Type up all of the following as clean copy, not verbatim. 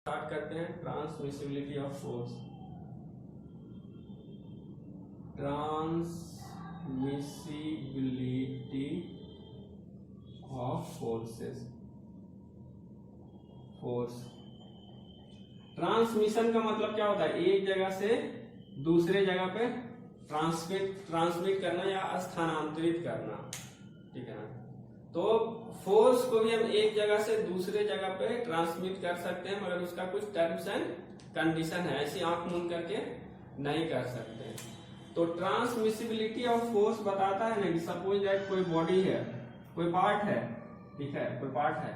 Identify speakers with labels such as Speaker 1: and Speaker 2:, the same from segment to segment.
Speaker 1: Start करते हैं transmissibility of force. Transmissibility of forces. Force transmission का मतलब क्या होता है? एक जगह से दूसरे जगह पे ट्रांसमिट करना या स्थानांतरित करना, ठीक है ना। तो फोर्स को भी हम एक जगह से दूसरे जगह पे ट्रांसमिट कर सकते हैं, मगर उसका कुछ टर्म्स एंड कंडीशन है, ऐसी आंख मूंद करके नहीं कर सकते। तो ट्रांसमिसिबिलिटी ऑफ फोर्स बताता है ना कि सपोज दैट कोई बॉडी है, कोई पार्ट है, ठीक है, कोई पार्ट है,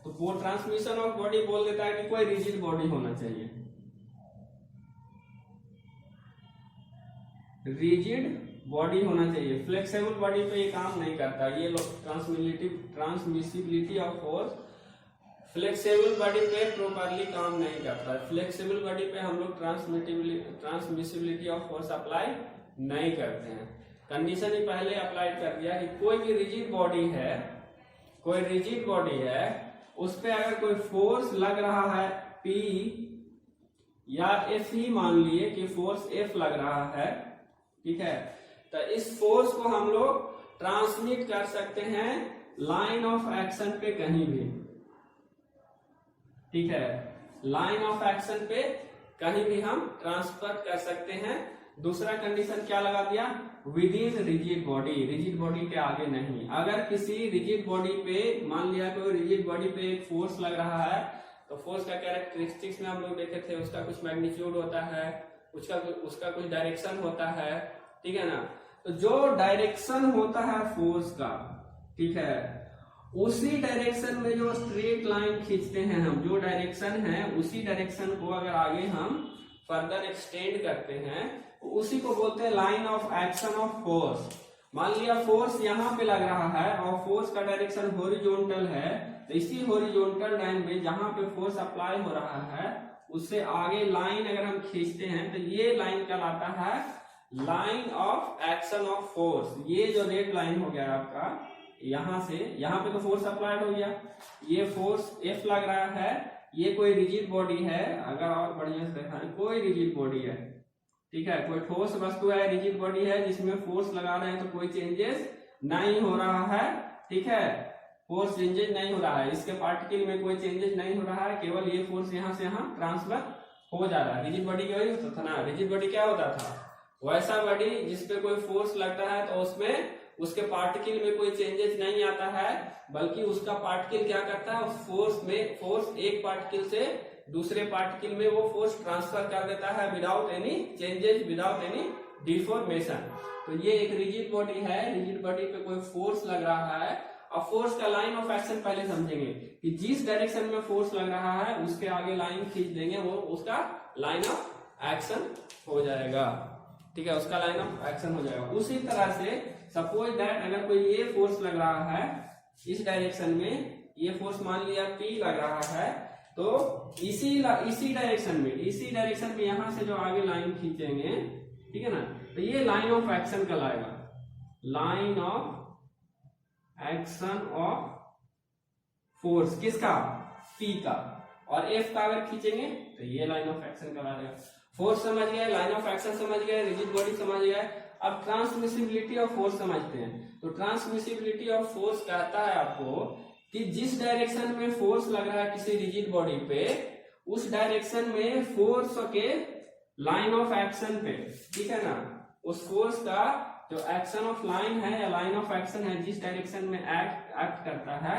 Speaker 1: तो वो ट्रांसमिशन ऑफ बॉडी बोल देता है कि कोई रिजिड बॉडी होना चाहिए, रिजिड बॉडी होना चाहिए। फ्लेक्सिबल बॉडी पे ये काम नहीं करता। ये transmissibility of force flexible body पे प्रॉपरली काम नहीं करता। फ्लेक्सिबल बॉडी पे हम लोग ट्रांसमिसिबिलिटी ऑफ फोर्स अप्लाई नहीं करते हैं। कंडीशन ही पहले अप्लाई कर दिया कि कोई भी रिजिड बॉडी है, कोई रिजिड बॉडी है, उस पे अगर कोई फोर्स लग रहा है P या F ही मान लिए कि फोर्स F लग रहा है, ठीक है, तो इस फोर्स को हम लोग ट्रांसमिट कर सकते हैं लाइन ऑफ एक्शन पे कहीं भी, ठीक है, लाइन ऑफ एक्शन पे कहीं भी हम ट्रांसफर कर सकते हैं। दूसरा कंडीशन क्या लगा दिया? With in rigid body, rigid body के आगे नहीं। अगर किसी रिजिड बॉडी पे मान लिया कोई रिजिड बॉडी पे एक फोर्स लग रहा है, तो फोर्स का कैरेक्टरिस्टिक्स में हम लोग देखे थे, उसका कुछ मैग्नीट्यूड होता है, उसका कुछ डायरेक्शन होता है, ठीक है ना। तो जो डायरेक्शन होता है फोर्स का, ठीक है, उसी डायरेक्शन में जो स्ट्रेट लाइन खींचते हैं हम, जो डायरेक्शन है उसी डायरेक्शन को अगर आगे हम फर्दर एक्सटेंड करते हैं, तो उसी को बोलते हैं line of action of force. मान लिया फोर्स यहाँ पे लग रहा है और फोर्स का डायरेक्शन हॉरिजॉन्टल है, तो इसी हॉरिजॉन्टल लाइन में जहां पे फोर्स अप्लाई हो रहा है उससे आगे लाइन अगर हम खींचते हैं, तो ये लाइन कहलाता है line of action of force. ये जो रेड लाइन हो गया आपका, यहां से यहां पे तो फोर्स अप्लाइड हो गया, ये फोर्स F लग रहा है, ये कोई रिजिड बॉडी है, अगर और बढ़िया से देखा है, कोई रिजिड बॉडी है, ठीक है, कोई ठोस वस्तु है, रिजिड बॉडी है, जिसमें फोर्स लगा रहे हैं तो कोई चेंजेस नहीं हो रहा है, ठीक है, फोर्स चेंजेस नहीं हो रहा है, इसके पार्टिकल में कोई चेंजेस नहीं हो रहा है, केवल ये फोर्स यहाँ से यहाँ ट्रांसफर हो जा रहा है। रिजिड बॉडी क्या होता था ना, रिजिड बॉडी क्या होता था? वैसा बॉडी जिसपे कोई फोर्स लगता है तो उसमें उसके पार्टिकल में कोई चेंजेस नहीं आता है, बल्कि उसका पार्टिकल क्या करता है, फोर्स एक पार्टिकल से दूसरे पार्टिकल में वो फोर्स ट्रांसफर कर देता है without any changes, without any deformation. तो ये एक रिजिड बॉडी है, रिजिड बॉडी पे कोई फोर्स लग रहा है, और फोर्स का लाइन ऑफ एक्शन पहले समझेंगे कि जिस डायरेक्शन में फोर्स लग रहा है उसके आगे लाइन खींच देंगे, वो उसका लाइन ऑफ एक्शन हो जाएगा, ठीक है, उसका लाइन ऑफ एक्शन हो जाएगा। उसी तरह से सपोज दैट अगर कोई ये फोर्स लग रहा है इस डायरेक्शन में, ये फोर्स मान लिया P लग रहा है, तो इसी डायरेक्शन में यहां से जो आगे लाइन खींचेंगे, ठीक है ना, तो ये लाइन ऑफ एक्शन कहलाएगा, line of action of force. किसका? P का। और F का अगर खींचेंगे तो ये लाइन ऑफ एक्शन कहलाएगा। फोर्स समझ गए, लाइन ऑफ एक्शन समझ गए, रिजिड बॉडी समझ गए। अब ट्रांसमिसिबिलिटी ऑफ फोर्स समझते हैं। तो ट्रांसमिसिबिलिटी ऑफ फोर्स कहता है आपको कि जिस डायरेक्शन में फोर्स लग रहा है किसी रिजिड बॉडी पे, उस डायरेक्शन में फोर्स के लाइन ऑफ एक्शन पे, ठीक है ना, उस फोर्स का जो एक्शन ऑफ लाइन है या लाइन ऑफ एक्शन है, जिस डायरेक्शन में एक्ट करता है,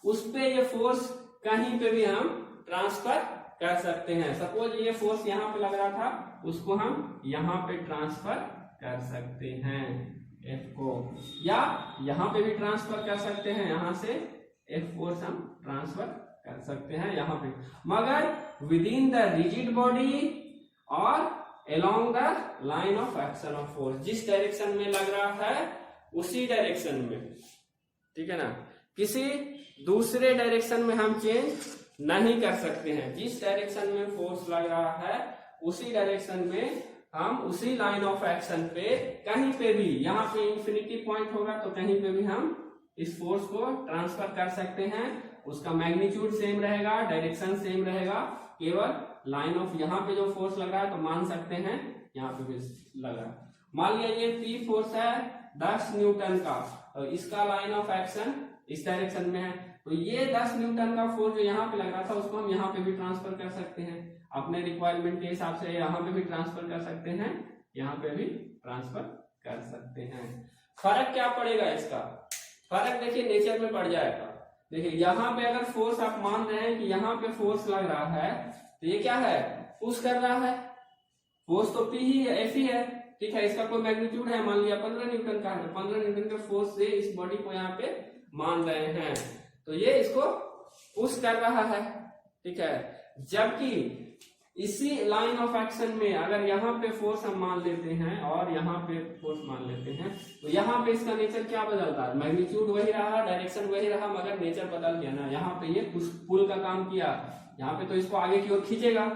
Speaker 1: उस पे ये फोर्स कहीं पे भी हम ट्रांसफर कर सकते हैं। सपोज ये फोर्स यहाँ पे लग रहा था, उसको हम यहाँ पे ट्रांसफर कर सकते हैं F को, या यहाँ पे भी ट्रांसफर कर सकते हैं, यहाँ से F फोर्स हम ट्रांसफर कर सकते हैं यहाँ पे, मगर with in the rigid body और along the line of action of force। जिस डायरेक्शन में लग रहा है उसी डायरेक्शन में, ठीक है ना, किसी दूसरे डायरेक्शन में हम चेंज नहीं कर सकते हैं। जिस डायरेक्शन में फोर्स लग रहा है उसी डायरेक्शन में हम उसी लाइन ऑफ एक्शन पे कहीं पे भी, यहाँ पे इंफिनिटी पॉइंट होगा तो कहीं पे भी हम इस फोर्स को ट्रांसफर कर सकते हैं। उसका मैग्नीट्यूड सेम रहेगा, डायरेक्शन सेम रहेगा, केवल लाइन ऑफ यहाँ पे जो फोर्स लग रहा है तो मान सकते हैं यहाँ पे भी लग रहा है। मान लिया ये P फोर्स है 10 न्यूटन का और इसका लाइन ऑफ एक्शन इस डायरेक्शन में है, तो ये 10 न्यूटन का फोर्स जो यहाँ पे लग रहा था उसको हम यहाँ पे भी ट्रांसफर कर सकते हैं, अपने रिक्वायरमेंट के हिसाब से यहाँ पे भी ट्रांसफर कर सकते हैं, यहाँ पे भी ट्रांसफर कर सकते हैं। फर्क क्या पड़ेगा इसका? फर्क देखिए नेचर में पड़ जाएगा। देखिए यहाँ पे अगर फोर्स आप मान रहे हैं कि यहाँ पे फोर्स लग रहा है तो ये क्या है, पुश कर रहा है, फोर्स तो P ही है, F ही है, ठीक है। इसका कोई मैग्नीट्यूड है, मान लिया 15 न्यूटन का है, 15 न्यूटन के फोर्स से इस बॉडी को यहाँ पे मान रहे हैं तो ये इसको पुश कर रहा है, ठीक है। जबकि इसी लाइन ऑफ एक्शन में अगर यहाँ पे फोर्स हम मान लेते हैं और यहाँ पे फोर्स मान लेते हैं तो यहाँ पे इसका नेचर क्या बदलता है, मैग्नीट्यूड वही रहा, डायरेक्शन वही रहा, मगर नेचर बदल गया ना। यहाँ पे ये पुल का काम किया, यहाँ पे तो इसको आगे की ओर खींचेगा,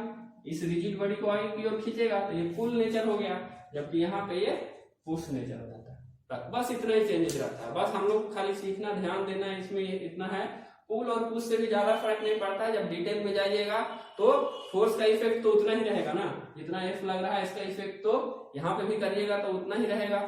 Speaker 1: इस रिजिड बॉडी को आगे की ओर खींचेगा तो ये पुल नेचर हो गया, जबकि यहाँ पे ये पुश नेचर हो जाता है। बस इतना ही चेंजेस रहता है, बस हम लोग खाली सीखना, ध्यान देना है इसमें, इतना है। पुल और पुश से भी ज्यादा फर्क नहीं पड़ता है, जब डिटेल में जाइएगा तो फोर्स का इफेक्ट तो उतना ही रहेगा ना, जितना एफ लग रहा है इसका इफेक्ट तो यहाँ पे भी करिएगा तो उतना ही रहेगा।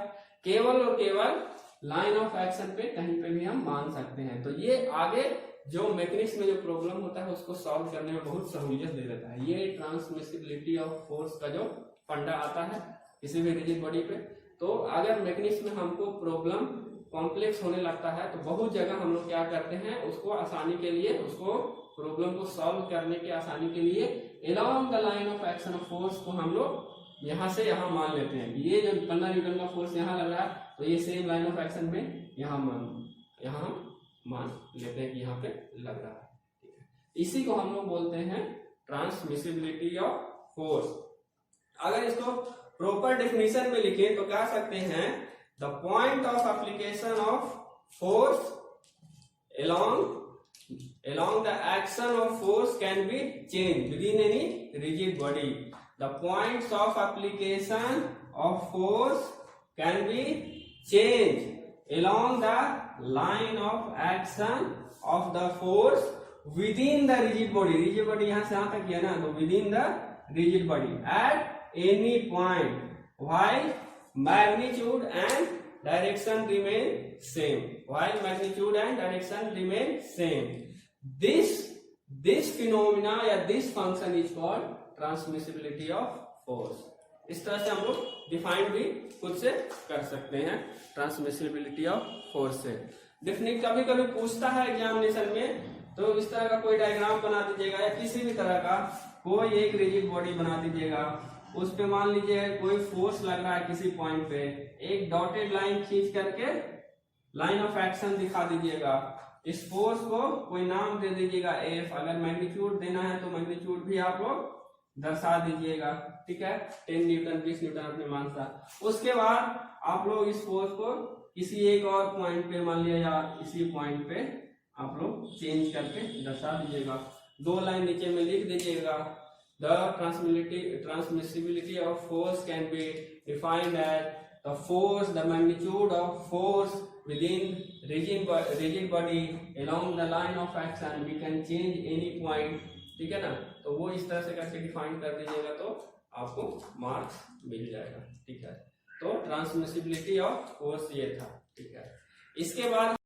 Speaker 1: केवल और केवल लाइन ऑफ एक्शन पे कहीं पे भी हम मान सकते हैं, तो ये आगे जो मैकेनिक्स में जो प्रॉब्लम होता है उसको सॉल्व करने में बहुत सहूलियत दे देता है। ये ट्रांसमिसिबिलिटी ऑफ फोर्स का जो फंडा आता है किसी भी रिजिड बॉडी पे, तो अगर मैकेनिक्स में हमको प्रॉब्लम कॉम्प्लेक्स होने लगता है तो बहुत जगह हम लोग क्या करते हैं, उसको आसानी के लिए, उसको प्रॉब्लम को सॉल्व करने की आसानी के लिए along the line of action of force को हम लोग यहाँ से यहाँ मान लेते हैं कि ये जो 15 न्यूटन का फोर्स यहाँ लग रहा है तो ये सेम लाइन ऑफ एक्शन में यहाँ हम मान लेते हैं कि यहाँ पे लग रहा है, ठीक है। इसी को हम लोग बोलते हैं ट्रांसमिसिबिलिटी ऑफ फोर्स। अगर इसको प्रॉपर डेफिनेशन में लिखे तो कह सकते हैं the point of application of force along the action of force can be changed within any rigid body. The points of application of force can be changed along the line of action of the force within the rigid body. Rigid body यहाँ से यहाँ तक किया ना, तो within the rigid body at any point while magnitude and direction remain same. While magnitude and direction remain same. This phenomena या this function is called transmissibility of force. इस तरह से हम लोग डिफाइन भी खुद से कर सकते हैं ट्रांसमिसिबिलिटी ऑफ फोर्स से। डेफिनेट कभी कभी पूछता है एग्जामिनेशन में, तो इस तरह का कोई डायग्राम बना दीजिएगा या किसी भी तरह का कोई एक रिजिड बॉडी बना दीजिएगा, उस पे मान लीजिए कोई फोर्स लग रहा है किसी पॉइंट पे, एक डॉटेड लाइन खींच करके लाइन ऑफ एक्शन दिखा दीजिएगा, इस फोर्स को कोई नाम दे दीजिएगा एफ, अगर मैग्नीट्यूड देना है तो मैग्नीट्यूड भी आप लोग दर्शा दीजिएगा, ठीक है, 10 न्यूटन 20 न्यूटन अपने मान सा। उसके बाद आप लोग इस फोर्स को किसी एक और पॉइंट पे मान लिया या इसी पॉइंट पे आप लोग चेंज करके दर्शा दीजिएगा, 2 लाइन नीचे में लिख दीजिएगा। The transmissibility of force can be defined as the force, the magnitude of force within rigid body along the line of action. We can change any point, ठीक है ना। तो वो इस तरह से करके डिफाइन कर दीजिएगा तो आपको मार्क्स मिल जाएगा, ठीक है। तो ट्रांसमिसिबिलिटी ऑफ फोर्स ये था, ठीक है। इसके बाद